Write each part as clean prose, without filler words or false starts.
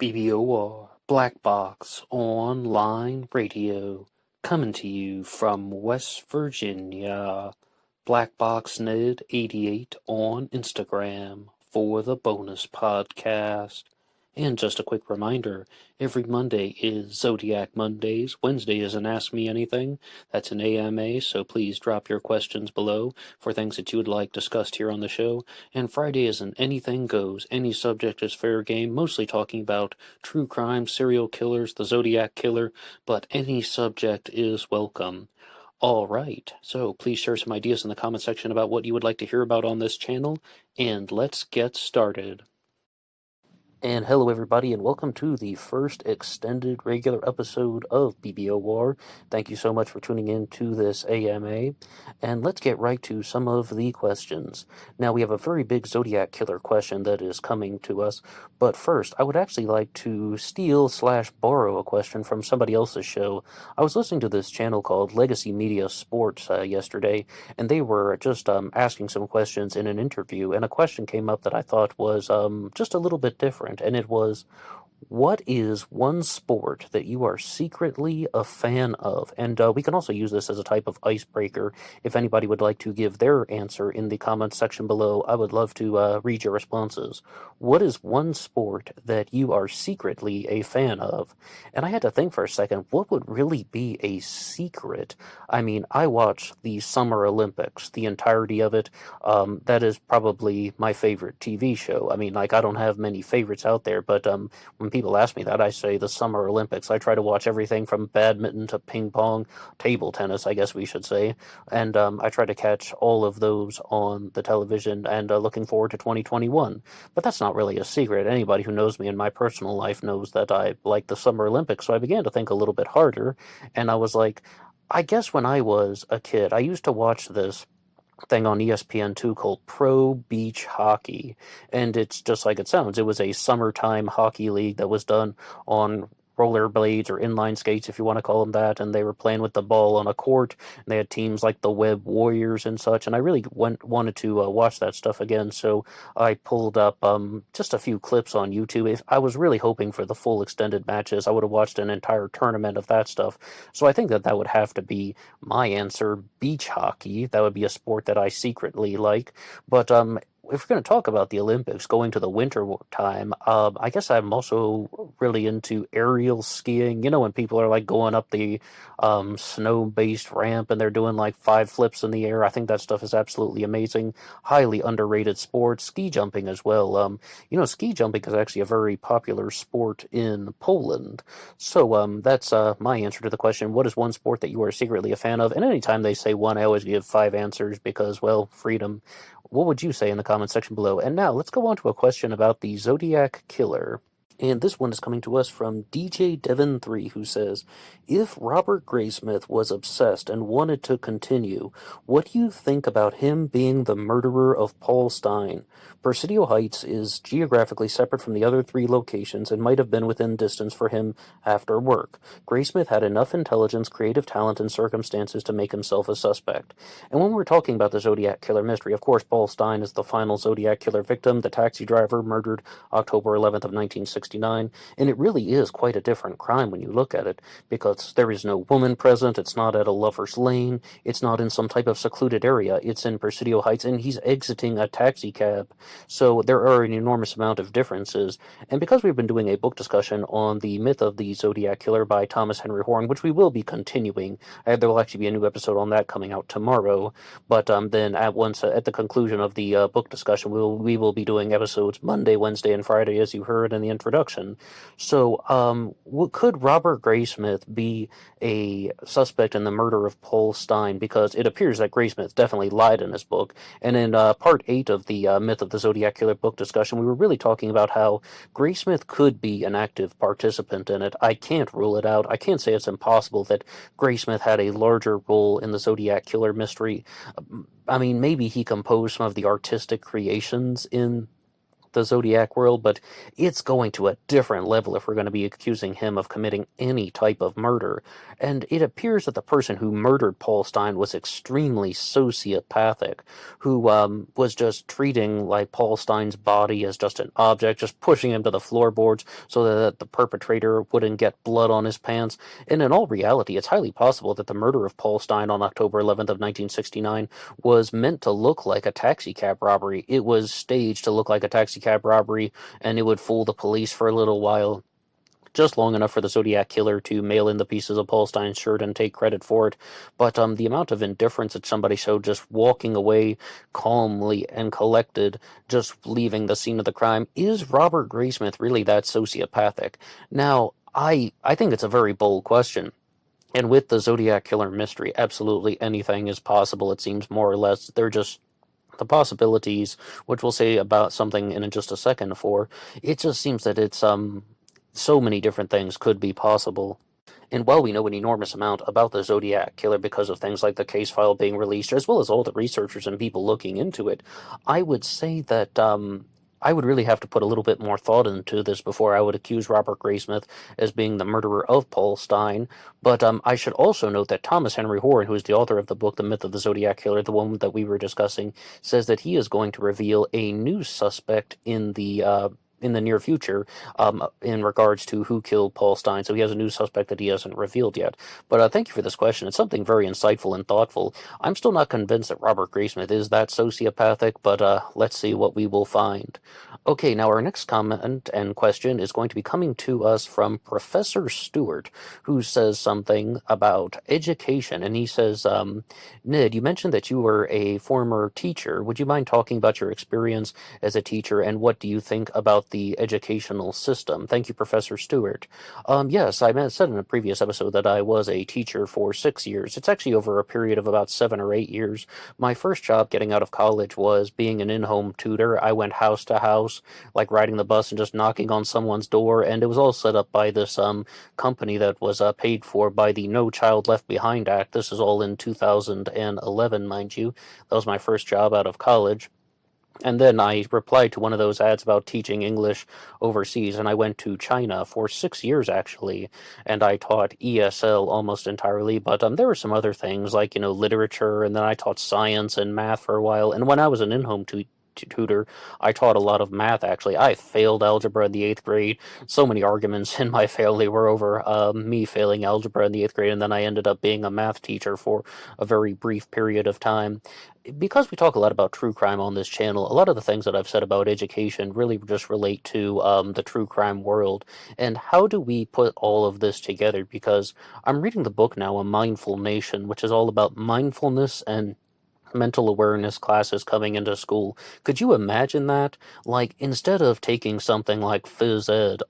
BBOR, Black Box Online Radio, coming to you from West Virginia. Black Box Ned 88 on Instagram for the bonus podcast. And just a quick reminder, every Monday is Zodiac Mondays. Wednesday is an Ask Me Anything. That's an AMA, so please drop your questions below for things that you would like discussed here on the show. And Friday is an Anything Goes. Any subject is fair game, mostly talking about true crime, serial killers, the Zodiac Killer, but any subject is welcome. All right, so please share some ideas in the comment section about what you would like to hear about on this channel, and let's get started. And hello everybody, and welcome to the first extended regular episode of BBOR. Thank you so much for tuning in to this AMA, and let's get right to some of the questions. Now, we have a very big Zodiac Killer question that is coming to us, but first, I would actually like to steal/borrow a question from somebody else's show. I was listening to this channel called Legacy Media Sports yesterday, and they were just asking some questions in an interview, and a question came up that I thought was just a little bit different. And it was, what is one sport that you are secretly a fan of? And we can also use this as a type of icebreaker. If anybody would like to give their answer in the comments section below, I would love to read your responses. What is one sport that you are secretly a fan of? And I had to think for a second, what would really be a secret? I mean, I watch the Summer Olympics, the entirety of it. That is probably my favorite TV show. I mean, like, I don't have many favorites out there, but when people ask me that, I say the Summer Olympics. I try to watch everything from badminton to ping pong, table tennis, I guess we should say, and I try to catch all of those on the television, and looking forward to 2021. But that's not really a secret. Anybody who knows me in my personal life knows that I like the Summer Olympics, so I began to think a little bit harder, and I was like, I guess when I was a kid, I used to watch this thing on ESPN2 called Pro Beach Hockey, and it's just like it sounds. It was a summertime hockey league that was done on rollerblades or inline skates, if you want to call them that, and they were playing with the ball on a court, and they had teams like the Web Warriors and such, and I really wanted to watch that stuff again, so I pulled up just a few clips on YouTube. If I was really hoping for the full extended matches, I would have watched an entire tournament of that stuff, so I think that would have to be my answer. Beach hockey, that would be a sport that I secretly like, but if we're going to talk about the Olympics going to the winter time, I guess I'm also really into aerial skiing. You know, when people are like going up the snow-based ramp and they're doing like 5 flips in the air. I think that stuff is absolutely amazing. Highly underrated sport. Ski jumping as well. You know, ski jumping is actually a very popular sport in Poland. So that's my answer to the question. What is one sport that you are secretly a fan of? And anytime they say one, I always give 5 answers because, well, freedom. What would you say in the comments section below? And now let's go on to a question about the Zodiac Killer. And this one is coming to us from DJ Devon3, who says, if Robert Graysmith was obsessed and wanted to continue, what do you think about him being the murderer of Paul Stein? Presidio Heights is geographically separate from the other 3 locations and might have been within distance for him after work. Graysmith had enough intelligence, creative talent, and circumstances to make himself a suspect. And when we're talking about the Zodiac Killer mystery, of course, Paul Stein is the final Zodiac Killer victim, the taxi driver murdered October 11th of 1969. And it really is quite a different crime when you look at it, because there is no woman present, it's not at a lover's lane, it's not in some type of secluded area, it's in Presidio Heights, and he's exiting a taxi cab. So there are an enormous amount of differences, and because we've been doing a book discussion on the myth of the Zodiac Killer by Thomas Henry Horn, which we will be continuing, there will actually be a new episode on that coming out tomorrow, but then at the conclusion of the book discussion, we will be doing episodes Monday, Wednesday, and Friday, as you heard in the introduction. So, could Robert Graysmith be a suspect in the murder of Paul Stein? Because it appears that Graysmith definitely lied in his book. And in part 8 of the Myth of the Zodiac Killer book discussion, we were really talking about how Graysmith could be an active participant in it. I can't rule it out. I can't say it's impossible that Graysmith had a larger role in the Zodiac Killer mystery. I mean, maybe he composed some of the artistic creations in the Zodiac world, but it's going to a different level if we're going to be accusing him of committing any type of murder. And it appears that the person who murdered Paul Stein was extremely sociopathic, who was just treating like Paul Stein's body as just an object, just pushing him to the floorboards so that the perpetrator wouldn't get blood on his pants. And in all reality, it's highly possible that the murder of Paul Stein on October 11th of 1969 was meant to look like a taxicab robbery. It was staged to look like a taxicab robbery, and it would fool the police for a little while, just long enough for the Zodiac killer to mail in the pieces of Paul Stein's shirt and take credit for it. But the amount of indifference that somebody showed just walking away calmly and collected, just leaving the scene of the crime, is Robert Graysmith really that sociopathic? Now, I think it's a very bold question. And with the Zodiac killer mystery, absolutely anything is possible, it seems, more or less. They're just the possibilities, which we'll say about something in just a second for. It just seems that it's so many different things could be possible. And while we know an enormous amount about the Zodiac killer because of things like the case file being released, as well as all the researchers and people looking into it, I would say that I would really have to put a little bit more thought into this before I would accuse Robert Graysmith as being the murderer of Paul Stein. But I should also note that Thomas Henry Horn, who is the author of the book The Myth of the Zodiac Killer, the one that we were discussing, says that he is going to reveal a new suspect in the near future, in regards to who killed Paul Stein. So he has a new suspect that he hasn't revealed yet. But thank you for this question. It's something very insightful and thoughtful. I'm still not convinced that Robert Graysmith is that sociopathic, but let's see what we will find. Okay, now our next comment and question is going to be coming to us from Professor Stewart, who says something about education. And he says, Ned, you mentioned that you were a former teacher. Would you mind talking about your experience as a teacher, and what do you think about the educational system? Thank you, Professor Stewart. Yes, I said in a previous episode that I was a teacher for 6 years. It's actually over a period of about 7 or 8 years. My first job getting out of college was being an in-home tutor. I went house to house, like riding the bus and just knocking on someone's door, and it was all set up by this company that was paid for by the No Child Left Behind Act. This is all in 2011, mind you. That was my first job out of college. And then I replied to one of those ads about teaching English overseas, and I went to China for 6 years, actually, and I taught ESL almost entirely, but there were some other things, like, literature, and then I taught science and math for a while, and when I was an in-home tutor, I taught a lot of math, actually. I failed algebra in the 8th grade. So many arguments in my family were over me failing algebra in the 8th grade, and then I ended up being a math teacher for a very brief period of time. Because we talk a lot about true crime on this channel, a lot of the things that I've said about education really just relate to the true crime world. And how do we put all of this together? Because I'm reading the book now, A Mindful Nation, which is all about mindfulness and mental awareness classes coming into school. Could you imagine that? Like, instead of taking something like phys ed,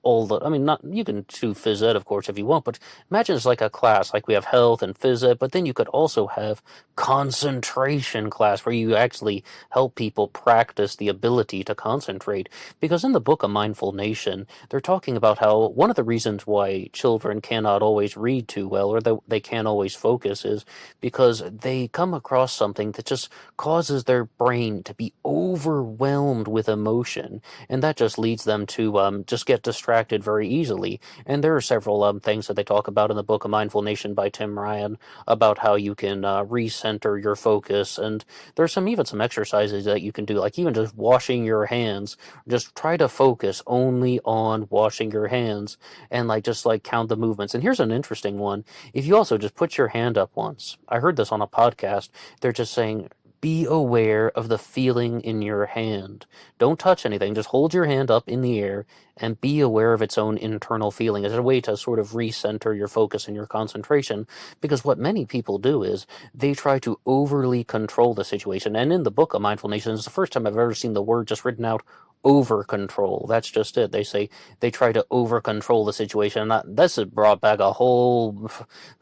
you can do phys ed, of course, if you want, but imagine it's like a class, like we have health and phys ed, but then you could also have concentration class, where you actually help people practice the ability to concentrate. Because in the book, A Mindful Nation, they're talking about how one of the reasons why children cannot always read too well, or they can't always focus, is because they come across something that just causes their brain to be overwhelmed with emotion, and that just leads them to just get distracted very easily. And there are several things that they talk about in the book, A Mindful Nation by Tim Ryan, about how you can recenter your focus, and there's even some exercises that you can do, like even just washing your hands. Just try to focus only on washing your hands, and just count the movements. And here's an interesting one. If you also just put your hand up once, I heard this on a podcast, they're just saying, be aware of the feeling in your hand. Don't touch anything. Just hold your hand up in the air and be aware of its own internal feeling as a way to sort of recenter your focus and your concentration. Because what many people do is they try to overly control the situation. And in the book, A Mindful Nation, it's the first time I've ever seen the word just written out, over control. That's just it. They say they try to over control the situation. And this has brought back a whole,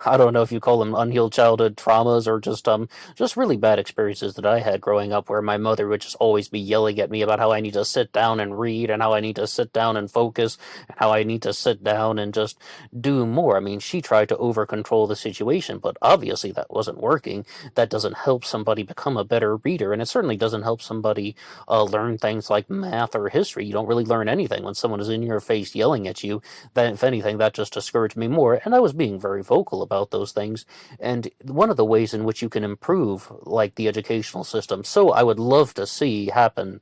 I don't know if you call them unhealed childhood traumas, or just really bad experiences that I had growing up, where my mother would just always be yelling at me about how I need to sit down and read, and how I need to sit down and focus, and how I need to sit down and just do more. I mean, she tried to over control the situation, but obviously that wasn't working. That doesn't help somebody become a better reader, and it certainly doesn't help somebody learn things like math math or history. You don't really learn anything when someone is in your face yelling at you. That, if anything, that just discouraged me more. And I was being very vocal about those things. And one of the ways in which you can improve, like, the educational system, so I would love to see happen,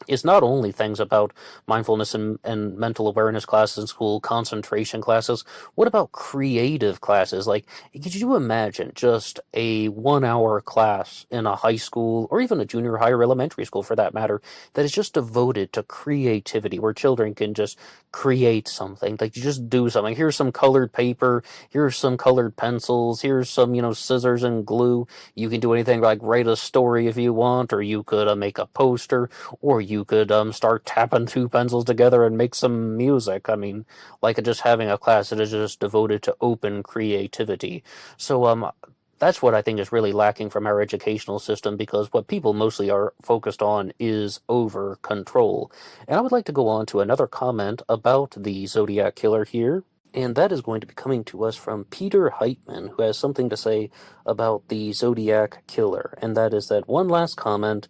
is not only things about mindfulness and mental awareness classes in school, concentration classes. What about creative classes? Like, could you imagine just a 1 hour class in a high school, or even a junior high or elementary school for that matter, that is just devoted to creativity, where children can just create something? Like, you just do something. Here's some colored paper, here's some colored pencils, here's some, scissors and glue. You can do anything, like write a story if you want, or you could make a poster, or you could start tapping two pencils together and make some music. I mean, like, just having a class that is just devoted to open creativity. So that's what I think is really lacking from our educational system, because what people mostly are focused on is over control. And I would like to go on to another comment about the Zodiac Killer here. And that is going to be coming to us from Peter Heitman, who has something to say about the Zodiac Killer. And that is that one last comment: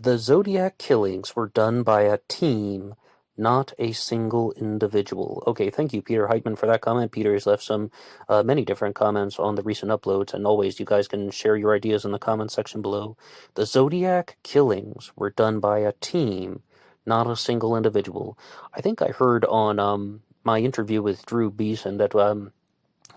the Zodiac killings were done by a team, not a single individual. Okay, thank you, Peter Heitman, for that comment. Peter has left many different comments on the recent uploads, and always, you guys can share your ideas in the comment section below. The Zodiac killings were done by a team, not a single individual. I think I heard on my interview with Drew Beeson that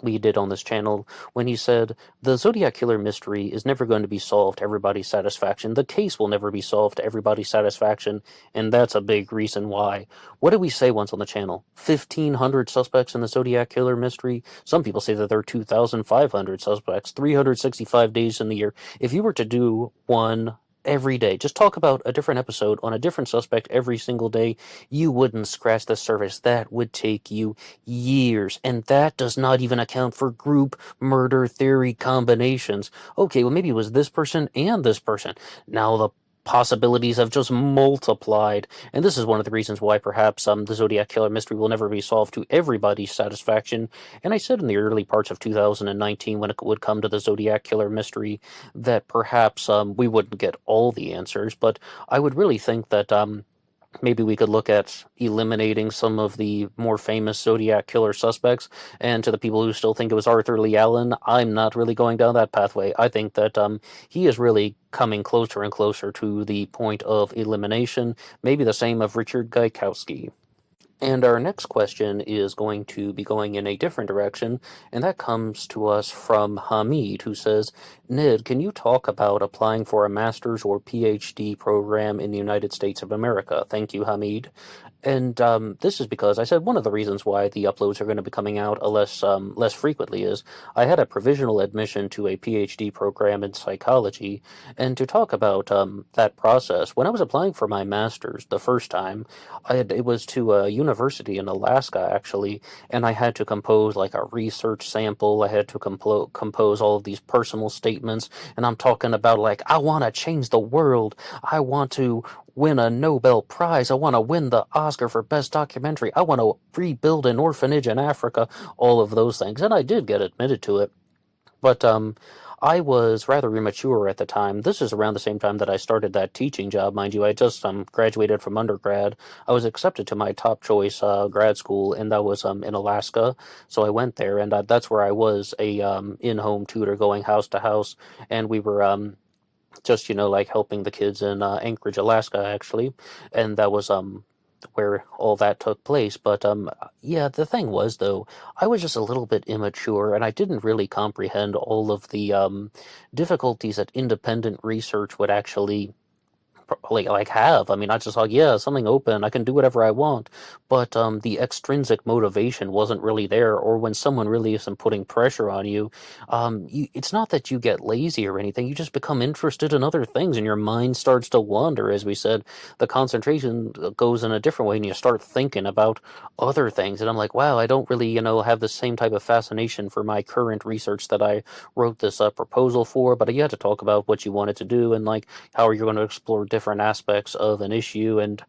we did on this channel, when he said the Zodiac Killer mystery is never going to be solved to everybody's satisfaction. The case will never be solved to everybody's satisfaction, and that's a big reason why. What did we say once on the channel? 1,500 suspects in the Zodiac Killer mystery? Some people say that there are 2,500 suspects, 365 days in the year. If you were to do one every day, just talk about a different episode on a different suspect every single day, you wouldn't scratch the surface. That would take you years, and that does not even account for group murder theory combinations. Okay, well, maybe it was this person and this person. Now the possibilities have just multiplied, and this is one of the reasons why perhaps the Zodiac Killer mystery will never be solved to everybody's satisfaction. And I said in the early parts of 2019, when it would come to the Zodiac Killer mystery, that perhaps we wouldn't get all the answers, but I would really think that maybe we could look at eliminating some of the more famous Zodiac Killer suspects. And to the people who still think it was Arthur Lee Allen, I'm not really going down that pathway. I think that he is really coming closer and closer to the point of elimination, maybe the same of Richard Gaikowski. And our next question is going to be going in a different direction, and that comes to us from Hamid, who says, Nid, can you talk about applying for a master's or PhD program in the United States of America? Thank you, Hamid. And this is because I said one of the reasons why the uploads are going to be coming out less frequently is I had a provisional admission to a PhD program in psychology, and to talk about that process, when I was applying for my master's the first time, it was to a university in Alaska, actually, and I had to compose like a research sample. I had to compose all of these personal statements, and I'm talking about, like, I want to change the world. I want to win a Nobel Prize. I want to win the Oscar for Best Documentary. I want to rebuild an orphanage in Africa. All of those things, and I did get admitted to it. But I was rather immature at the time. This is around the same time that I started that teaching job, mind you. I just graduated from undergrad. I was accepted to my top choice grad school, and that was in Alaska. So I went there, and that's where I was a in-home tutor, going house to house, and we were just, like, helping the kids in Anchorage, Alaska, actually, and that was where all that took place. But yeah, the thing was, though, I was just a little bit immature, and I didn't really comprehend all of the difficulties that independent research would actually have. I mean, I just thought, yeah, something open, I can do whatever I want. But the extrinsic motivation wasn't really there, or when someone really isn't putting pressure on you, it's not that you get lazy or anything, you just become interested in other things, and your mind starts to wander. As we said, the concentration goes in a different way, and you start thinking about other things. And I'm like, wow, I don't really, have the same type of fascination for my current research that I wrote this proposal for. But you had to talk about what you wanted to do, and, like, how are you going to explore different aspects of an issue. And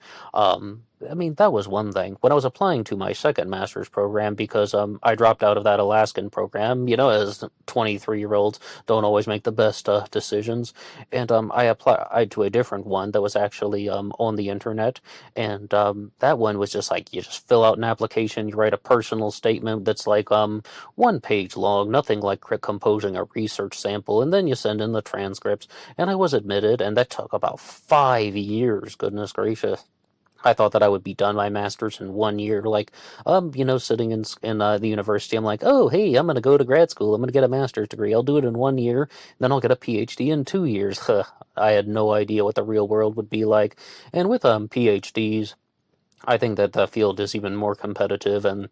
I mean, that was one thing. When I was applying to my second master's program, because I dropped out of that Alaskan program, as 23-year-olds don't always make the best decisions, and I applied to a different one that was actually on the internet, and that one was just like you just fill out an application, you write a personal statement that's like 1 page long, nothing like composing a research sample, and then you send in the transcripts. And I was admitted, and that took about 5 years. Goodness gracious. I thought that I would be done my master's in 1 year, like, sitting in the university. I'm like, oh, hey, I'm gonna go to grad school. I'm gonna get a master's degree. I'll do it in 1 year, then I'll get a PhD in 2 years. I had no idea what the real world would be like. And with PhDs, I think that the field is even more competitive, and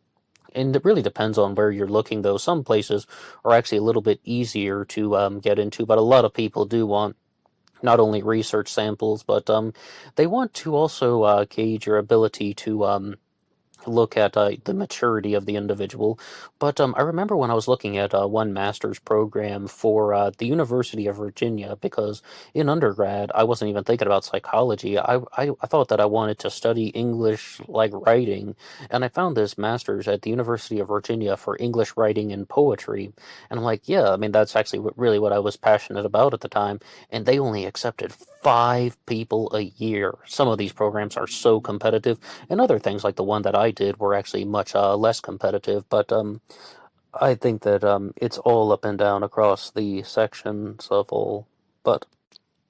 it really depends on where you're looking. Though some places are actually a little bit easier to get into, but a lot of people do want not only research samples, but they want to also gauge your ability to look at the maturity of the individual. But I remember when I was looking at one master's program for the University of Virginia, because in undergrad I wasn't even thinking about psychology. I thought that I wanted to study English like writing, and I found this master's at the University of Virginia for English writing and poetry. And I'm like, yeah, I mean, that's actually really what I was passionate about at the time. And they only accepted 5 people a year. Some of these programs are so competitive, and other things like the one that I did were actually much less competitive. But I think that it's all up and down across the sections of all. But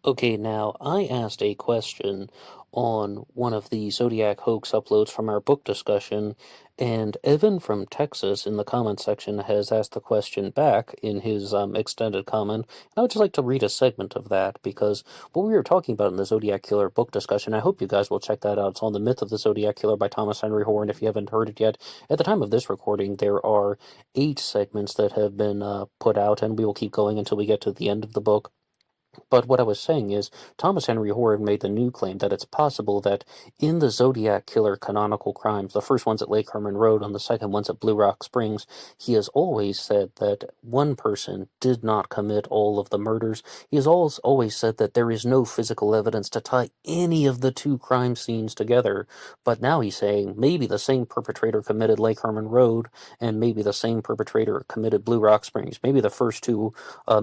okay, now I asked a question on one of the Zodiac hoax uploads from our book discussion, and Evan from Texas in the comment section has asked the question back in his extended comment. And I would just like to read a segment of that, because what we were talking about in the Zodiac Killer book discussion, I hope you guys will check that out. It's on The Myth of the Zodiac Killer by Thomas Henry Horn, if you haven't heard it yet. At the time of this recording, there are 8 segments that have been put out, and we will keep going until we get to the end of the book. But what I was saying is, Thomas Henry Horn made the new claim that it's possible that in the Zodiac Killer canonical crimes, the first one's at Lake Herman Road and the second one's at Blue Rock Springs, he has always said that one person did not commit all of the murders. He has always said that there is no physical evidence to tie any of the 2 crime scenes together. But now he's saying maybe the same perpetrator committed Lake Herman Road, and maybe the same perpetrator committed Blue Rock Springs. Maybe the first 2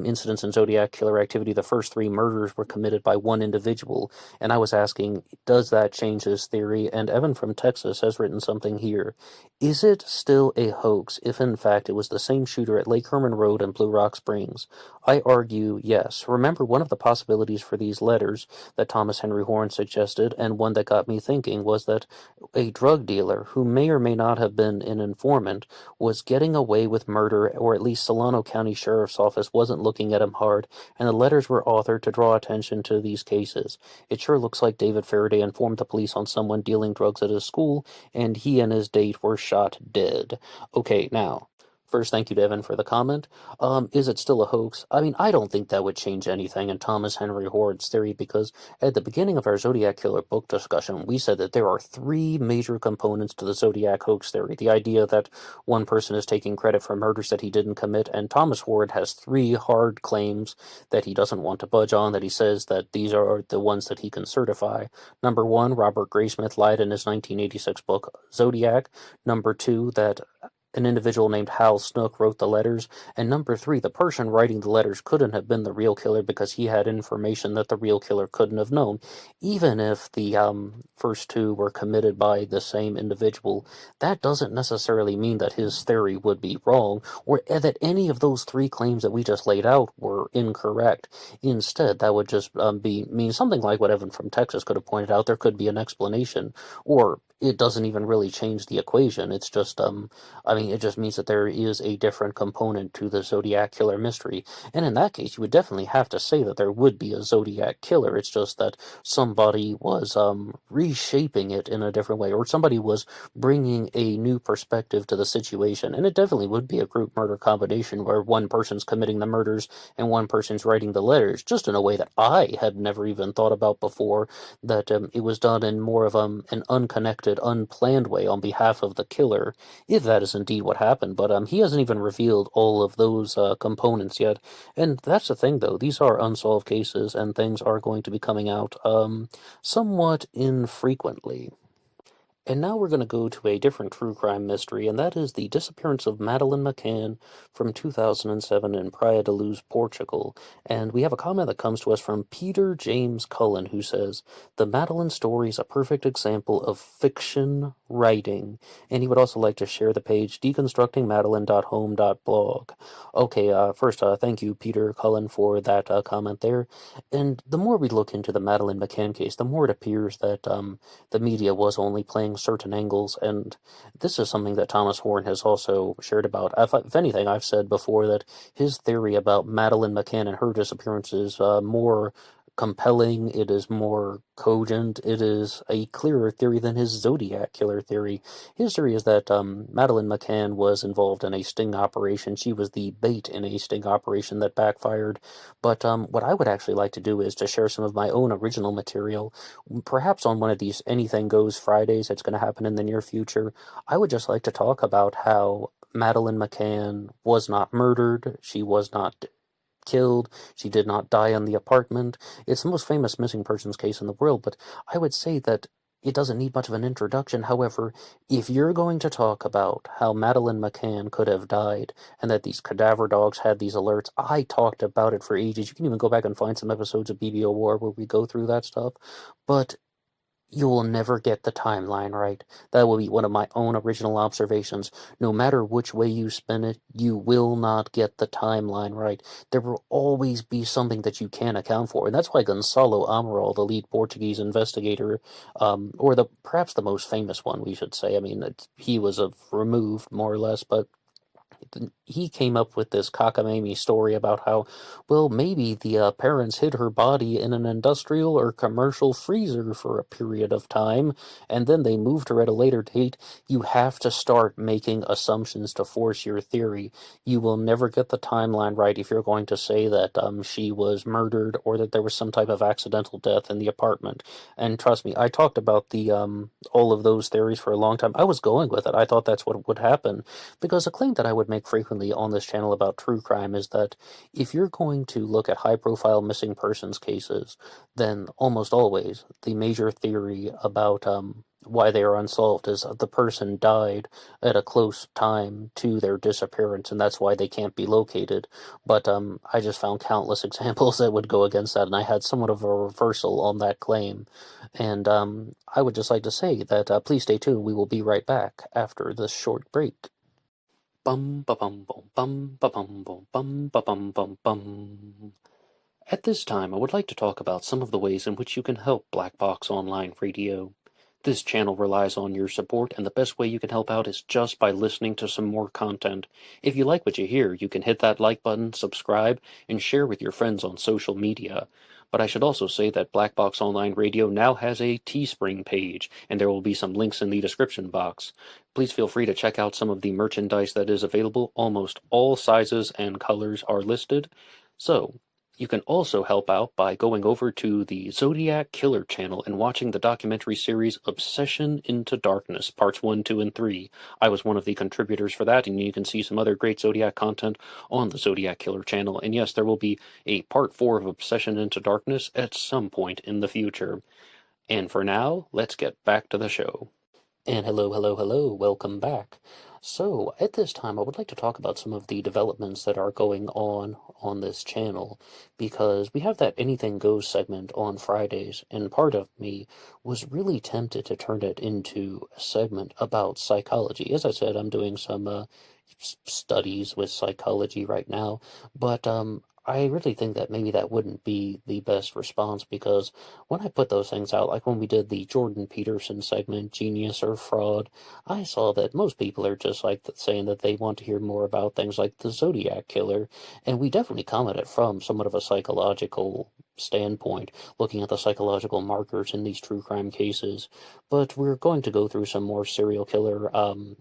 incidents in Zodiac Killer activity, the first 3 murders were committed by one individual. And I was asking, does that change his theory? And Evan from Texas has written something here. Is it still a hoax if in fact it was the same shooter at Lake Herman Road and Blue Rock Springs? I argue yes. Remember, one of the possibilities for these letters that Thomas Henry Horn suggested, and one that got me thinking, was that a drug dealer who may or may not have been an informant was getting away with murder, or at least Solano County Sheriff's Office wasn't looking at him hard, and the letters were authored to draw attention to these cases. It sure looks like David Faraday informed the police on someone dealing drugs at his school, and he and his date were shot dead. Okay, now, first, thank you to Evan for the comment. Is it still a hoax? I mean, I don't think that would change anything in Thomas Henry Horn's theory, because at the beginning of our Zodiac Killer book discussion, we said that there are 3 major components to the Zodiac hoax theory. The idea that one person is taking credit for murders that he didn't commit, and Thomas Horn has 3 hard claims that he doesn't want to budge on, that he says that these are the ones that he can certify. Number 1, Robert Graysmith lied in his 1986 book, Zodiac. Number 2, that an individual named Hal Snook wrote the letters, and number 3, the person writing the letters couldn't have been the real killer because he had information that the real killer couldn't have known. Even if the first 2 were committed by the same individual, that doesn't necessarily mean that his theory would be wrong, or that any of those 3 claims that we just laid out were incorrect. Instead, that would just mean something like what Evan from Texas could have pointed out. There could be an explanation, or it doesn't even really change the equation. It's just, it just means that there is a different component to the Zodiac Killer mystery. And in that case, you would definitely have to say that there would be a Zodiac Killer. It's just that somebody was reshaping it in a different way, or somebody was bringing a new perspective to the situation. And it definitely would be a group murder combination where one person's committing the murders and one person's writing the letters, just in a way that I had never even thought about before, that it was done in more of an unconnected, unplanned way on behalf of the killer, if that is indeed what happened. But he hasn't even revealed all of those components yet. And that's the thing, though. These are unsolved cases, and things are going to be coming out somewhat infrequently. And now we're going to go to a different true crime mystery, and that is the disappearance of Madeleine McCann from 2007 in Praia da Luz, Portugal. And we have a comment that comes to us from Peter James Cullen, who says, "The Madeleine story is a perfect example of fiction writing." And he would also like to share the page deconstructingmadeleine.home.blog. Okay, first, thank you, Peter Cullen, for that comment there. And the more we look into the Madeleine McCann case, the more it appears that the media was only playing certain angles, and this is something that Thomas Horn has also shared about. If anything, I've said before that his theory about Madeleine McCann and her disappearance is more compelling, it is more cogent, it is a clearer theory than his Zodiac killer theory. His theory is that Madeleine McCann was involved in a sting operation. She was the bait in a sting operation that backfired. But what I would actually like to do is to share some of my own original material, perhaps on one of these Anything Goes Fridays that's going to happen in the near future. I would just like to talk about how Madeleine McCann was not murdered, she was not killed, she did not die in the apartment. It's the most famous missing persons case in the world, but I would say that it doesn't need much of an introduction. However, if you're going to talk about how Madeleine McCann could have died and that these cadaver dogs had these alerts, I talked about it for ages. You can even go back and find some episodes of BBOR where we go through that stuff. But you will never get the timeline right. That will be one of my own original observations. No matter which way you spin it, you will not get the timeline right. There will always be something that you can't account for, and that's why Gonçalo Amaral, the lead Portuguese investigator, or perhaps the most famous one, we should say. I mean, he was removed more or less, but he came up with this cockamamie story about how, well, maybe the parents hid her body in an industrial or commercial freezer for a period of time, and then they moved her at a later date. You have to start making assumptions to force your theory. You will never get the timeline right if you're going to say that she was murdered or that there was some type of accidental death in the apartment. And trust me, I talked about the all of those theories for a long time. I was going with it. I thought that's what would happen. Because a claim that I would make frequently on this channel about true crime is that if you're going to look at high-profile missing persons cases, then almost always the major theory about why they are unsolved is the person died at a close time to their disappearance, and that's why they can't be located. But I just found countless examples that would go against that, and I had somewhat of a reversal on that claim. And I would just like to say that please stay tuned. We will be right back after this short break. Bum ba bum bum bum ba bum bum bum ba bum bum bum. At this time, I would like to talk about some of the ways in which you can help Black Box Online Radio. This channel relies on your support, and the best way you can help out is just by listening to some more content. If you like what you hear, you can hit that like button, subscribe, and share with your friends on social media. But I should also say that Black Box Online Radio now has a Teespring page, and there will be some links in the description box. Please feel free to check out some of the merchandise that is available. Almost all sizes and colors are listed. So, you can also help out by going over to the Zodiac Killer channel and watching the documentary series Obsession into Darkness, parts 1, 2, and 3. I was one of the contributors for that, and you can see some other great Zodiac content on the Zodiac Killer channel. And yes, there will be a part 4 of Obsession into Darkness at some point in the future. And for now, let's get back to the show. And hello, welcome back. So, at this time, I would like to talk about some of the developments that are going on this channel, because we have that Anything Goes segment on Fridays, and part of me was really tempted to turn it into a segment about psychology. As I said, I'm doing some studies with psychology right now, but I really think that maybe that wouldn't be the best response, because when I put those things out, like when we did the Jordan Peterson segment, Genius or Fraud, I saw that most people are just like saying that they want to hear more about things like the Zodiac Killer, and we definitely come at it from somewhat of a psychological standpoint, looking at the psychological markers in these true crime cases. But we're going to go through some more serial killer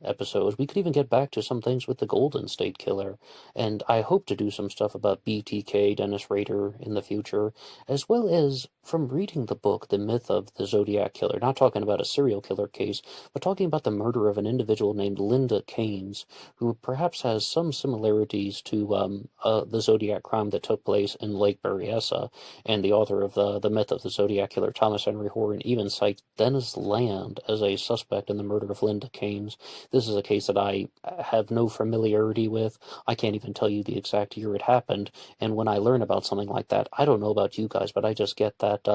episodes. We could even get back to some things with the Golden State Killer, and I hope to do some stuff about BTK, Dennis Rader, in the future, as well as from reading the book, The Myth of the Zodiac Killer, not talking about a serial killer case, but talking about the murder of an individual named Linda Keynes, who perhaps has some similarities to the Zodiac crime that took place in Lake Berryessa. and the author of the Myth of the Zodiac Killer, Thomas Henry Horton, even cites Dennis Land as a suspect in the murder of Linda Kames. This is a case that I have no familiarity with. I can't even tell you the exact year it happened, and when I learn about something like that, I don't know about you guys, but I just get that,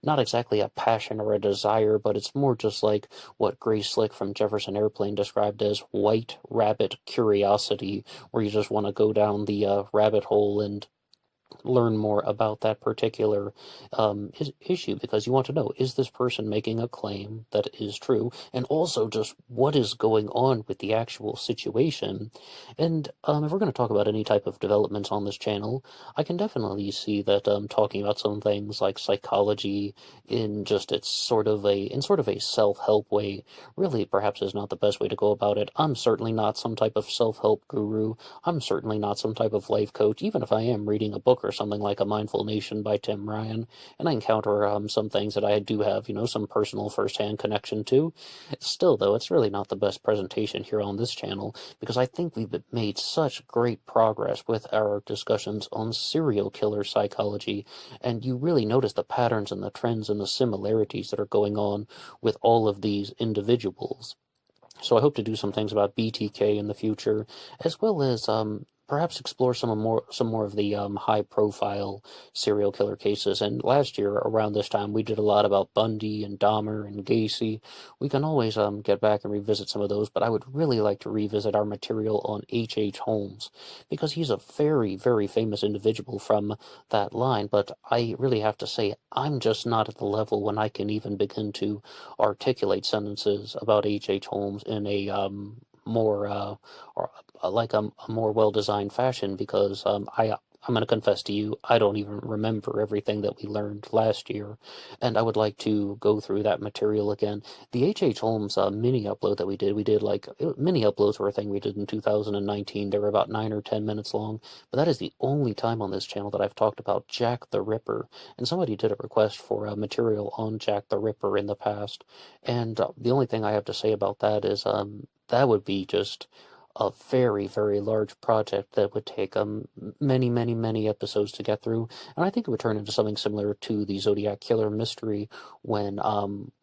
not exactly a passion or a desire, but it's more just like what Grace Slick from Jefferson Airplane described as white rabbit curiosity, where you just want to go down the rabbit hole and learn more about that particular issue, because you want to know, is this person making a claim that is true, and also just what is going on with the actual situation. And if we're going to talk about any type of developments on this channel, I can definitely see that talking about some things like psychology in just its sort of a self-help way really perhaps is not the best way to go about it. I'm certainly not some type of self-help guru. I'm certainly not some type of life coach, even if I am reading a book or something like A Mindful Nation by Tim Ryan, and I encounter some things that I do have, some personal first-hand connection to. Still, though, it's really not the best presentation here on this channel, because I think we've made such great progress with our discussions on serial killer psychology, and you really notice the patterns and the trends and the similarities that are going on with all of these individuals. So I hope to do some things about BTK in the future, as well as perhaps explore some more of the high-profile serial killer cases. And last year, around this time, we did a lot about Bundy and Dahmer and Gacy. We can always get back and revisit some of those, but I would really like to revisit our material on H.H. Holmes, because he's a very, very famous individual from that line. But I really have to say, I'm just not at the level when I can even begin to articulate sentences about H.H. Holmes in a more or like a more well-designed fashion, because I'm going to confess to you, I don't even remember everything that we learned last year, and I would like to go through that material again. The H.H. Holmes mini upload that we did like, mini uploads were a thing we did in 2019. They were about 9 or 10 minutes long, but that is the only time on this channel that I've talked about Jack the Ripper, and somebody did a request for material on Jack the Ripper in the past, and the only thing I have to say about that is that would be just a very, very large project that would take many, many, many episodes to get through, and I think it would turn into something similar to the Zodiac Killer mystery, when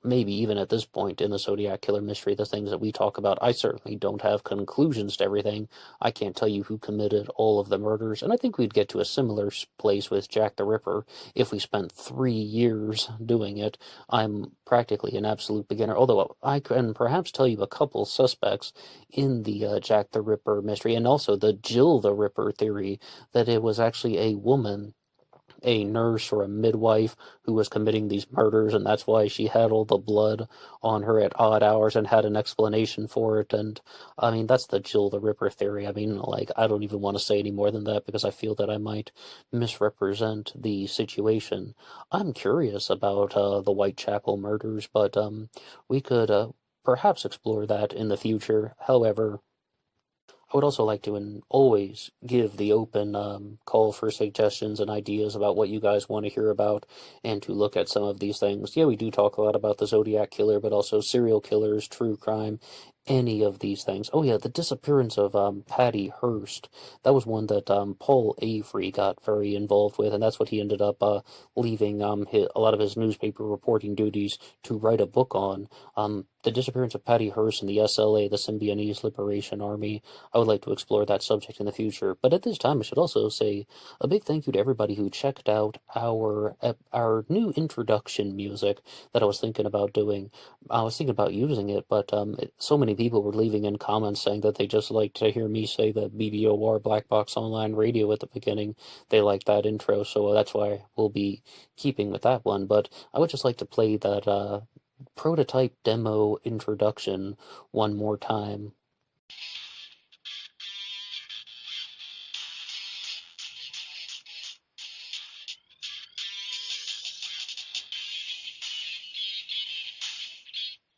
maybe even at this point in the Zodiac Killer mystery, the things that we talk about, I certainly don't have conclusions to everything. I can't tell you who committed all of the murders, and I think we'd get to a similar place with Jack the Ripper if we spent 3 years doing it. I'm practically an absolute beginner, although I can perhaps tell you a couple suspects in the Jack the Ripper mystery, and also the Jill the Ripper theory, that it was actually a woman, a nurse or a midwife, who was committing these murders, and that's why she had all the blood on her at odd hours and had an explanation for it. And I mean, that's the Jill the Ripper theory. I mean, like, I don't even want to say any more than that, because I feel that I might misrepresent the situation. I'm curious about the Whitechapel murders, but we could perhaps explore that in the future. However, I would also like to always give the open call for suggestions and ideas about what you guys want to hear about, and to look at some of these things. Yeah, we do talk a lot about the Zodiac Killer, but also serial killers, true crime, any of these things. Oh yeah, the disappearance of Patty Hearst. That was one that Paul Avery got very involved with, and that's what he ended up leaving a lot of his newspaper reporting duties to write a book on. The disappearance of Patty Hearst and the SLA, the Symbionese Liberation Army. I would like to explore that subject in the future. But at this time, I should also say a big thank you to everybody who checked out our new introduction music that I was thinking about doing. I was thinking about using it, but so many people were leaving in comments saying that they just liked to hear me say the BBOR Black Box Online Radio at the beginning. They liked that intro, so that's why we'll be keeping with that one. But I would just like to play that prototype demo introduction one more time.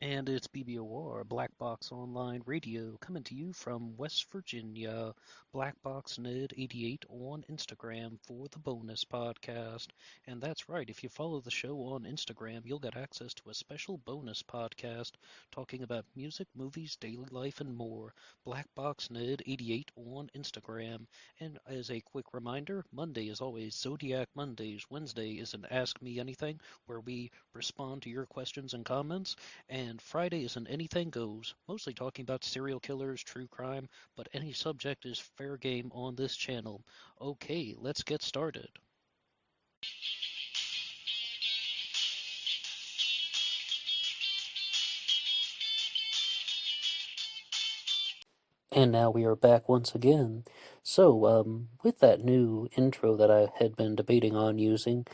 And it's BBOR, Black Box Online Radio, coming to you from West Virginia. BlackBoxNed88 on Instagram for the bonus podcast. And that's right, if you follow the show on Instagram, you'll get access to a special bonus podcast talking about music, movies, daily life, and more. BlackBoxNed88 on Instagram. And as a quick reminder, Monday is always Zodiac Mondays. Wednesday is an Ask Me Anything, where we respond to your questions and comments. And Friday is an anything goes, mostly talking about serial killers, true crime, but any subject is fair game on this channel. Okay, let's get started. And now we are back once again. So, with that new intro that I had been debating on using,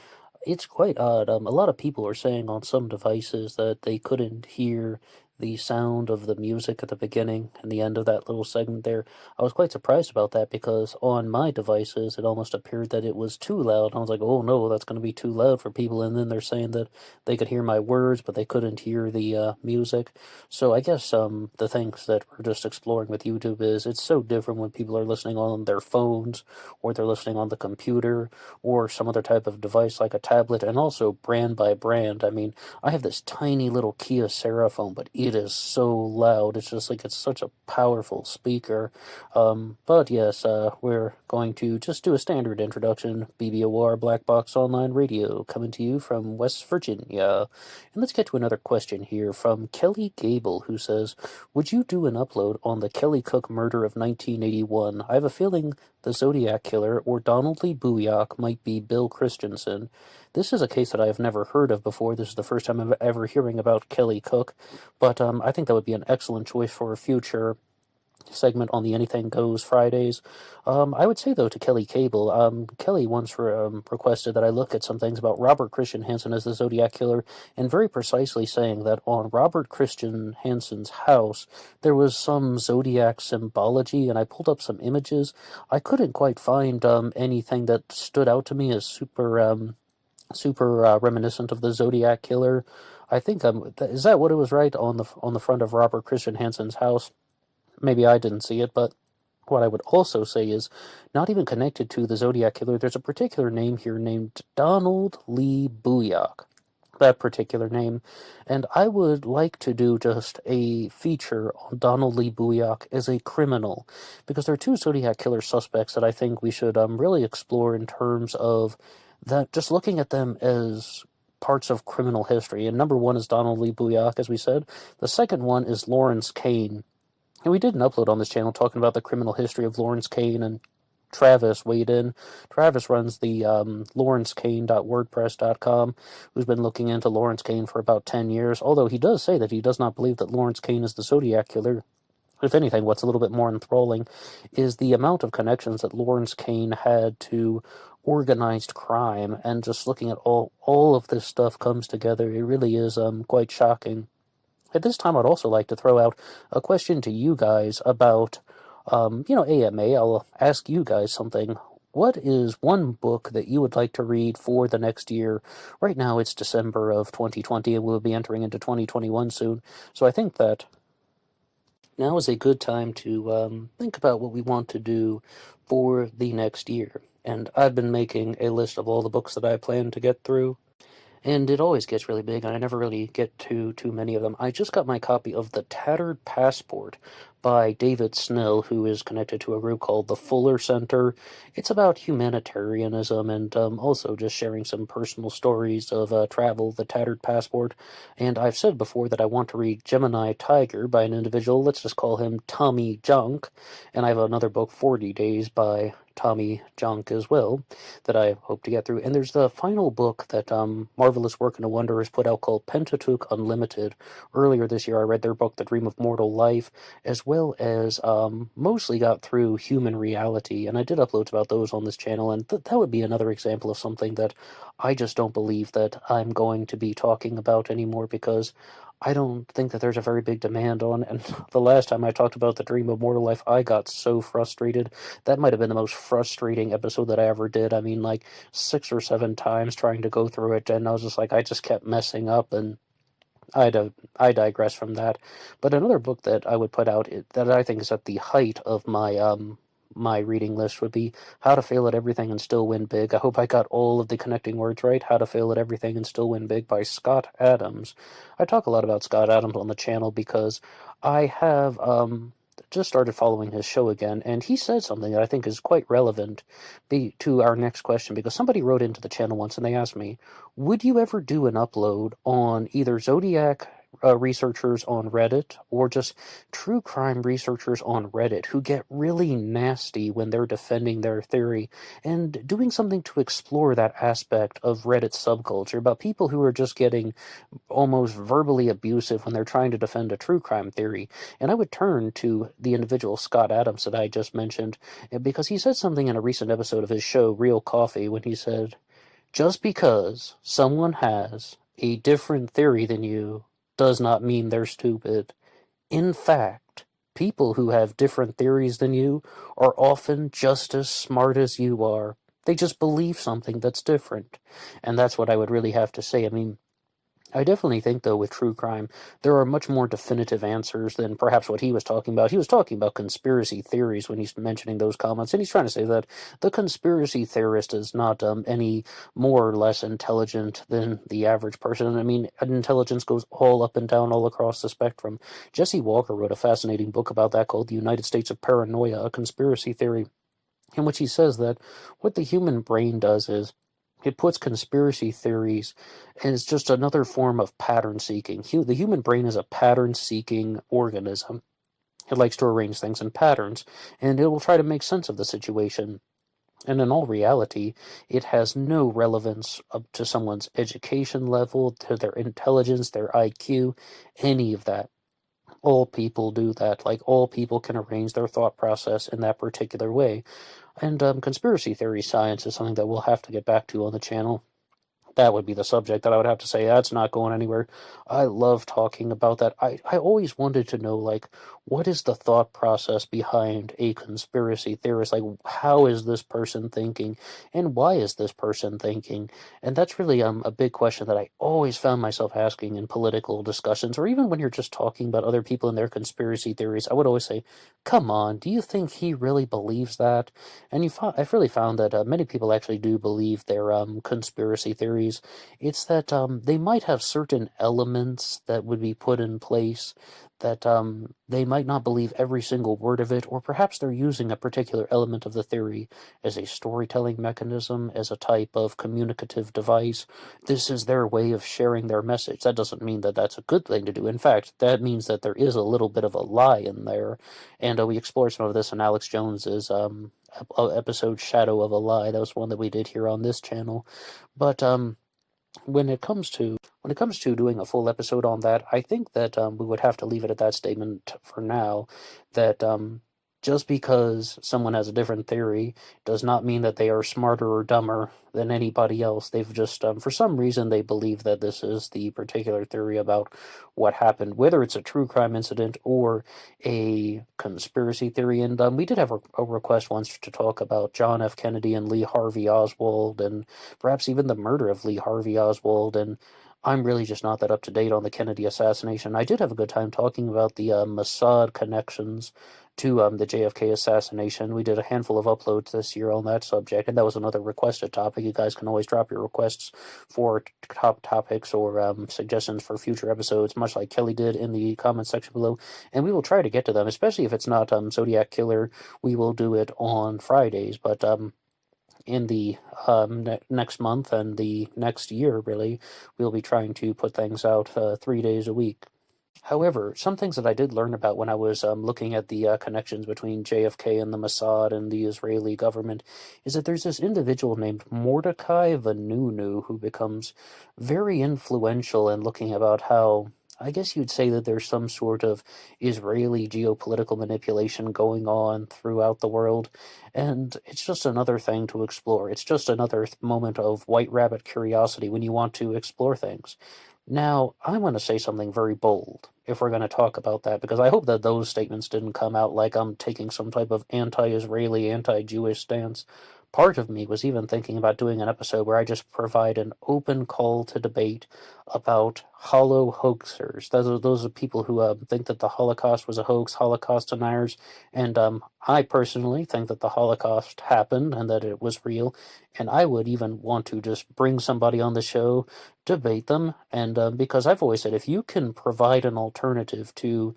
it's quite odd. A lot of people are saying on some devices that they couldn't hear the sound of the music at the beginning and the end of that little segment there. I was quite surprised about that because on my devices it almost appeared that it was too loud. I was like, oh no, that's going to be too loud for people. And then they're saying that they could hear my words, but they couldn't hear the music. So I guess the things that we're just exploring with YouTube is it's so different when people are listening on their phones or they're listening on the computer or some other type of device like a tablet, and also brand by brand. I mean, I have this tiny little Kia Seraphone, but it is so loud. It's just like it's such a powerful speaker. But yes, we're going to just do a standard introduction. BBOR Black Box Online Radio coming to you from West Virginia. And let's get to another question here from Kelly Gable, who says, would you do an upload on the Kelly Cook murder of 1981? I have a feeling the Zodiac Killer or Donald Lee Booyock might be Bill Christensen. This is a case that I have never heard of before. This is the first time I'm ever hearing about Kelly Cook, but I think that would be an excellent choice for a future segment on the Anything Goes Fridays. I would say, though, to Kelly Cable, Kelly once requested that I look at some things about Robert Christian Hansen as the Zodiac Killer, and very precisely saying that on Robert Christian Hansen's house, there was some Zodiac symbology, and I pulled up some images. I couldn't quite find anything that stood out to me as super reminiscent of the Zodiac Killer. I think is that what it was, right, on the front of Robert Christian Hansen's house? Maybe I didn't see it, but what I would also say is, not even connected to the Zodiac Killer, there's a particular name here named Donald Lee Booyock. That particular name. And I would like to do just a feature on Donald Lee Booyock as a criminal, because there are two Zodiac Killer suspects that I think we should really explore in terms of that, just looking at them as parts of criminal history. And number one is Donald Lee Booyock, as we said. The second one is Lawrence Kane. And we did an upload on this channel talking about the criminal history of Lawrence Kane, and Travis weighed in. Travis runs the lawrencekane.wordpress.com, who's been looking into Lawrence Kane for about 10 years, although he does say that he does not believe that Lawrence Kane is the Zodiac Killer. If anything, what's a little bit more enthralling is the amount of connections that Lawrence Kane had to organized crime, and just looking at all of this stuff comes together, it really is quite shocking. At this time, I'd also like to throw out a question to you guys about, AMA. I'll ask you guys something. What is one book that you would like to read for the next year? Right now, it's December of 2020, and we'll be entering into 2021 soon. So I think that now is a good time to think about what we want to do for the next year. And I've been making a list of all the books that I plan to get through. And it always gets really big, and I never really get to too many of them. I just got my copy of The Tattered Passport by David Snell, who is connected to a group called the Fuller Center. It's about humanitarianism and also just sharing some personal stories of travel, The Tattered Passport. And I've said before that I want to read Gemini Tiger by an individual, let's just call him Tommy Junk. And I have another book, 40 Days, by Tommy Junk as well, that I hope to get through. And there's the final book that Marvelous Work and a Wonder has put out called Pentateuch Unlimited. Earlier this year I read their book, The Dream of Mortal Life, as well as mostly got through Human Reality, and I did uploads about those on this channel, and that would be another example of something that I just don't believe that I'm going to be talking about anymore, because I don't think that there's a very big demand on, and the last time I talked about The Dream of Mortal Life, I got so frustrated. That might have been the most frustrating episode that I ever did. I mean, like 6 or 7 times trying to go through it, and I was just like, I just kept messing up, and I digress from that. But another book that I would put out that I think is at the height of my reading list would be How to Fail at Everything and Still Win Big. I hope I got all of the connecting words right. How to Fail at Everything and Still Win Big by Scott Adams. I talk a lot about Scott Adams on the channel because I have just started following his show again, and he said something that I think is quite relevant to our next question, because somebody wrote into the channel once and they asked me, would you ever do an upload on either Zodiac researchers on Reddit or just true crime researchers on Reddit who get really nasty when they're defending their theory, and doing something to explore that aspect of Reddit subculture about people who are just getting almost verbally abusive when they're trying to defend a true crime theory? And I would turn to the individual Scott Adams that I just mentioned, because he said something in a recent episode of his show, Real Coffee, when he said, just because someone has a different theory than you does not mean they're stupid. In fact, people who have different theories than you are often just as smart as you are. They just believe something that's different. And that's what I would really have to say. I mean, I definitely think, though, with true crime, there are much more definitive answers than perhaps what he was talking about. He was talking about conspiracy theories when he's mentioning those comments, and he's trying to say that the conspiracy theorist is not any more or less intelligent than the average person. I mean, intelligence goes all up and down, all across the spectrum. Jesse Walker wrote a fascinating book about that called The United States of Paranoia, a conspiracy theory, in which he says that what the human brain does is it puts conspiracy theories, and it's just another form of pattern seeking. The human brain is a pattern seeking organism. It likes to arrange things in patterns, and it will try to make sense of the situation. And in all reality, it has no relevance up to someone's education level, to their intelligence, their IQ, any of that. All people do that. Like, all people can arrange their thought process in that particular way. And conspiracy theory science is something that we'll have to get back to on the channel. That would be the subject that I would have to say that's not going anywhere. I love talking about that. I always wanted to know, like, what is the thought process behind a conspiracy theorist? Like, how is this person thinking, and why is this person thinking? And that's really a big question that I always found myself asking in political discussions, or even when you're just talking about other people and their conspiracy theories. I would always say, come on, do you think he really believes that? And I've really found that many people actually do believe their conspiracy theories. It's that they might have certain elements that would be put in place that they might not believe every single word of it, or perhaps they're using a particular element of the theory as a storytelling mechanism, as a type of communicative device. This is their way of sharing their message. That doesn't mean that that's a good thing to do. In fact, that means that there is a little bit of a lie in there, and we explored some of this in Alex Jones's episode Shadow of a Lie. That was one that we did here on this channel. But when it comes to doing a full episode on that, I think that we would have to leave it at that statement for now. That just because someone has a different theory does not mean that they are smarter or dumber than anybody else. They've just, for some reason, they believe that this is the particular theory about what happened, whether it's a true crime incident or a conspiracy theory. And we did have a request once to talk about John F. Kennedy and Lee Harvey Oswald, and perhaps even the murder of Lee Harvey Oswald. And I'm really just not that up to date on the Kennedy assassination. I did have a good time talking about the Mossad connections to the JFK assassination. We did a handful of uploads this year on that subject, and that was another requested topic. You guys can always drop your requests for top topics or suggestions for future episodes, much like Kelly did in the comment section below, and we will try to get to them, especially if it's not Zodiac Killer. We will do it on Fridays, but in the next month and the next year, really, we'll be trying to put things out 3 days a week. However, some things that I did learn about when I was looking at the connections between JFK and the Mossad and the Israeli government is that there's this individual named Mordecai Vanunu who becomes very influential in looking about how, I guess you'd say that there's some sort of Israeli geopolitical manipulation going on throughout the world, and it's just another thing to explore. It's just another moment of white rabbit curiosity when you want to explore things. Now, I want to say something very bold if we're going to talk about that, because I hope that those statements didn't come out like I'm taking some type of anti-Israeli, anti-Jewish stance. part of me was even thinking about doing an episode where I just provide an open call to debate about hollow hoaxers. Those are people who think that the Holocaust was a hoax, Holocaust deniers, and I personally think that the Holocaust happened and that it was real, and I would even want to just bring somebody on the show, debate them, and because I've always said if you can provide an alternative to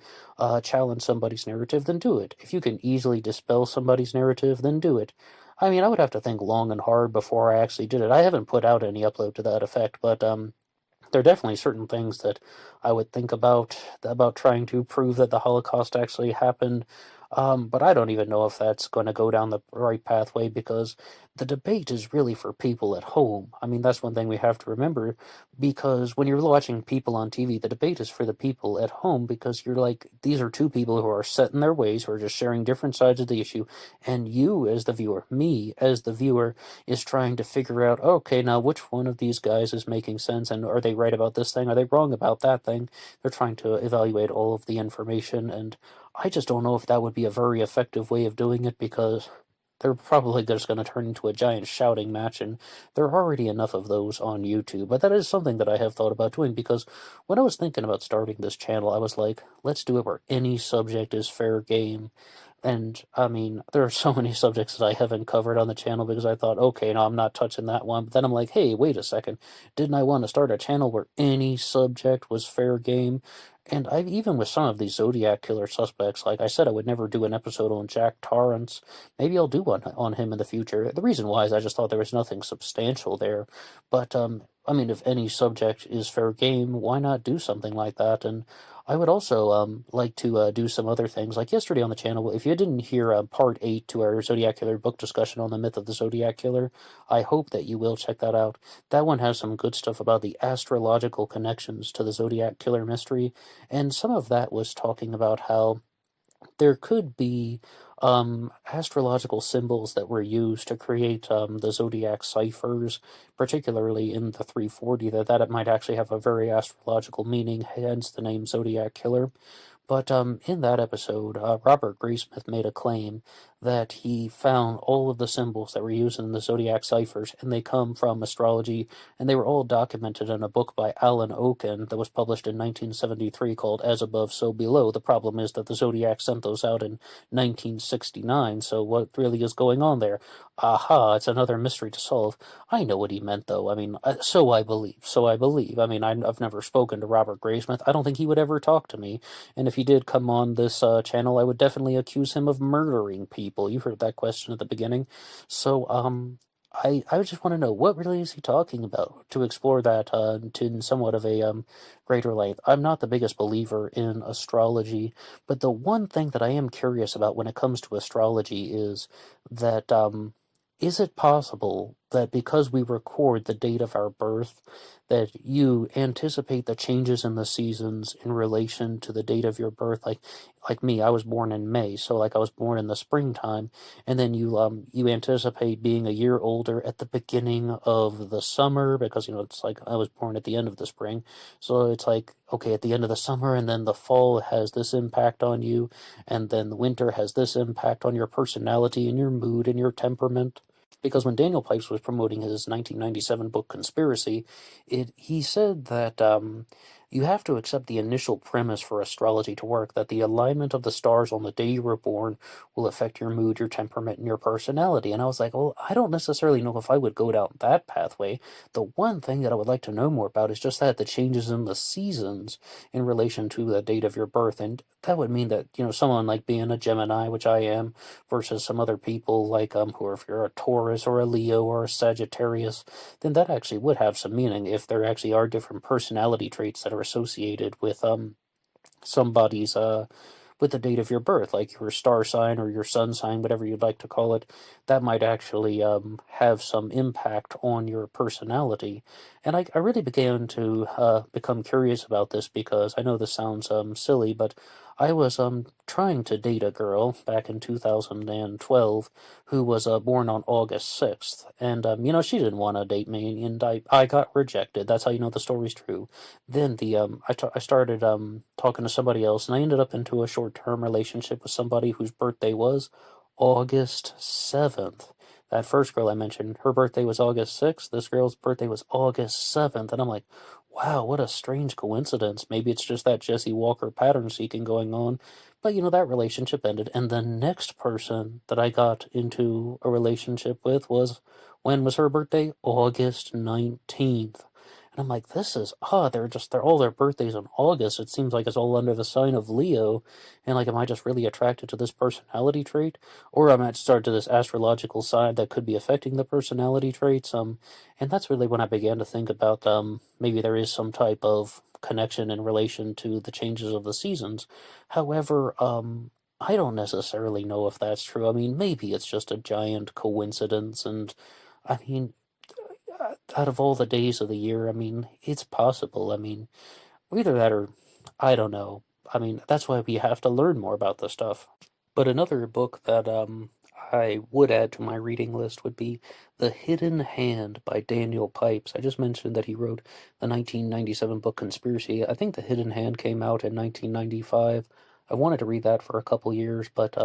challenge somebody's narrative, then do it. If you can easily dispel somebody's narrative, then do it. I mean, I would have to think long and hard before I actually did it. I haven't put out any upload to that effect, but there are definitely certain things that I would think about trying to prove that the Holocaust actually happened. But I don't even know if that's going to go down the right pathway because the debate is really for people at home. I mean, that's one thing we have to remember because when you're watching people on TV, the debate is for the people at home because you're like, these are two people who are set in their ways, who are just sharing different sides of the issue. And you, as the viewer, me, as the viewer, is trying to figure out, okay, now which one of these guys is making sense and are they right about this thing? Are they wrong about that thing? They're trying to evaluate all of the information, and I just don't know if that would be a very effective way of doing it because they're probably just going to turn into a giant shouting match, and there are already enough of those on YouTube. But that is something that I have thought about doing because when I was thinking about starting this channel, I was like, let's do it where any subject is fair game. And I mean, there are so many subjects that I haven't covered on the channel because I thought, okay, no, I'm not touching that one. But then I'm like, hey, wait a second. Didn't I want to start a channel where any subject was fair game? And I've even with some of these Zodiac killer suspects, like I said, I would never do an episode on Jack Torrance. Maybe I'll do one on him in the future. The reason why is I just thought there was nothing substantial there. But I mean, if any subject is fair game, why not do something like that? And I would also like to do some other things. Like yesterday on the channel, if you didn't hear part 8 to our Zodiac Killer book discussion on the myth of the Zodiac Killer, I hope that you will check that out. That one has some good stuff about the astrological connections to the Zodiac Killer mystery, and some of that was talking about how there could be astrological symbols that were used to create the zodiac ciphers, particularly in the 340, that it might actually have a very astrological meaning, hence the name Zodiac Killer. But in that episode, Robert Graysmith made a claim that he found all of the symbols that were used in the zodiac ciphers, and they come from astrology, and they were all documented in a book by Alan Oken that was published in 1973 called As Above, So Below. The problem is that the Zodiac sent those out in 1969, so what really is going on there? Aha, it's another mystery to solve. I know what he meant, though. I mean, so I believe. So I believe. I mean, I've never spoken to Robert Graysmith. I don't think he would ever talk to me. And if he did come on this channel, I would definitely accuse him of murdering people. You heard that question at the beginning. So, I just want to know, what really is he talking about to explore that to somewhat of a greater length. I'm not the biggest believer in astrology, but the one thing that I am curious about when it comes to astrology is that is it possible that because we record the date of our birth, that you anticipate the changes in the seasons in relation to the date of your birth? Like me, I was born in May, so like I was born in the springtime, and then you anticipate being a year older at the beginning of the summer because it's like I was born at the end of the spring, so it's like okay at the end of the summer, and then the fall has this impact on you, and then the winter has this impact on your personality and your mood and your temperament. Because when Daniel Pipes was promoting his 1997 book Conspiracy, he said that you have to accept the initial premise for astrology to work, that the alignment of the stars on the day you were born will affect your mood, your temperament, and your personality. And I was like, well, I don't necessarily know if I would go down that pathway. The one thing that I would like to know more about is just that the changes in the seasons in relation to the date of your birth. And that would mean that, someone like being a Gemini, which I am, versus some other people like who are, if you're a Taurus or a Leo or a Sagittarius, then that actually would have some meaning if there actually are different personality traits that are associated with somebody's with the date of your birth, like your star sign or your sun sign, whatever you'd like to call it, that might actually have some impact on your personality. And I really began to become curious about this because I know this sounds silly, but I was trying to date a girl back in 2012 who was born on August 6th. And, she didn't want to date me, and I got rejected. That's how you know the story's true. Then I started talking to somebody else, and I ended up into a short-term relationship with somebody whose birthday was August 7th. that first girl I mentioned, her birthday was August 6th. This girl's birthday was August 7th. And I'm like, wow, what a strange coincidence. Maybe it's just that Jesse Walker pattern seeking going on. But, that relationship ended. And the next person that I got into a relationship with was, when was her birthday? August 19th. And I'm like, this is odd. They're all their birthdays in August. It seems like it's all under the sign of Leo. And like, am I just really attracted to this personality trait? Or I might start to this astrological side that could be affecting the personality traits. And that's really when I began to think about maybe there is some type of connection in relation to the changes of the seasons. However, I don't necessarily know if that's true. I mean, maybe it's just a giant coincidence, and I mean, out of all the days of the year, I mean, it's possible. I mean, either that or I don't know. I mean, that's why we have to learn more about this stuff. But another book that I would add to my reading list would be The Hidden Hand by Daniel Pipes. I just mentioned that he wrote the 1997 book Conspiracy. I think The Hidden Hand came out in 1995. I wanted to read that for a couple years, but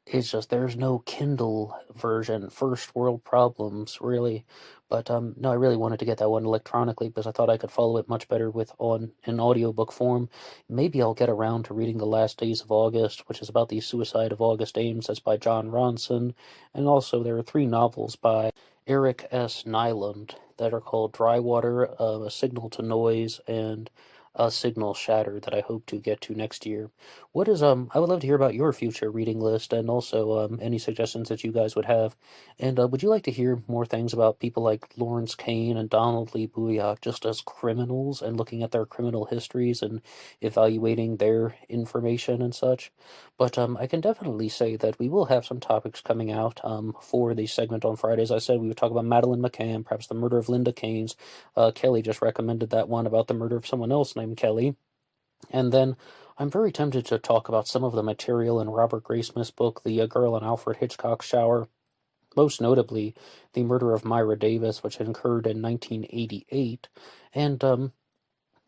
it's just there's no Kindle version. First world problems, really. But no, I really wanted to get that one electronically because I thought I could follow it much better with on an audiobook form. Maybe I'll get around to reading The Last Days of August, which is about the suicide of August Ames. That's by John Ronson. And also there are 3 novels by Eric S. Nyland that are called Dry Water, A Signal to Noise, and A Signal Shattered that I hope to get to next year. What is I would love to hear about your future reading list and also any suggestions that you guys would have. And would you like to hear more things about people like Lawrence Kane and Donald Lee Booyack just as criminals and looking at their criminal histories and evaluating their information and such? But I can definitely say that we will have some topics coming out for the segment on Friday. As I said, we would talk about Madeleine McCann, perhaps the murder of Linda Keynes. Kelly just recommended that one about the murder of someone else named Kelly. And then I'm very tempted to talk about some of the material in Robert Graysmith's book, The Girl in Alfred Hitchcock's Shower. Most notably, the murder of Myra Davis, which occurred in 1988. And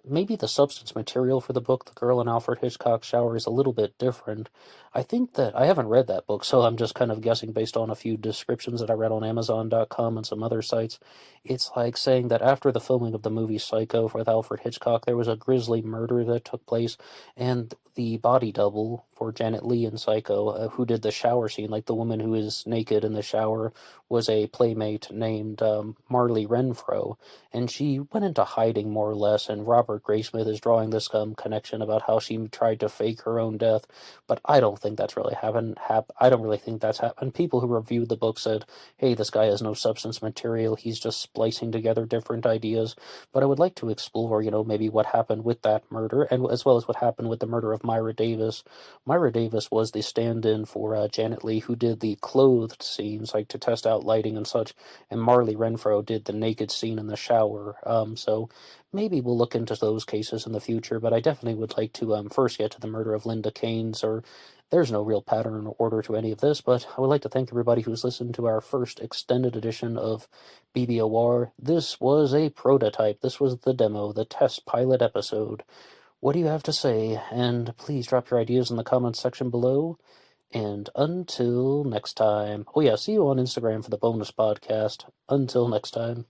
maybe the substance material for the book, The Girl in Alfred Hitchcock's Shower, is a little bit different. I think that I haven't read that book, so I'm just kind of guessing based on a few descriptions that I read on Amazon.com and some other sites. It's like saying that after the filming of the movie Psycho with Alfred Hitchcock, there was a grisly murder that took place, and the body double for Janet Leigh in Psycho, who did the shower scene, like the woman who is naked in the shower, was a playmate named Marley Renfro, and she went into hiding more or less, and Robert Graysmith is drawing this connection about how she tried to fake her own death, but I don't think that's really happened. I don't really think that's happened. People who reviewed the book said, hey, this guy has no substance material, he's just splicing together different ideas, but I would like to explore, maybe what happened with that murder, and as well as what happened with the murder of Myra Davis. Myra Davis was the stand-in for Janet Leigh, who did the clothed scenes, like to test out lighting and such, and Marley Renfro did the naked scene in the shower. So maybe we'll look into those cases in the future, but I definitely would like to first get to the murder of Linda Keynes, or there's no real pattern or order to any of this, but I would like to thank everybody who's listened to our first extended edition of BBOR. This was a prototype. This was the demo, the test pilot episode. What do you have to say? And please drop your ideas in the comments section below. And until next time. Oh yeah, see you on Instagram for the bonus podcast. Until next time.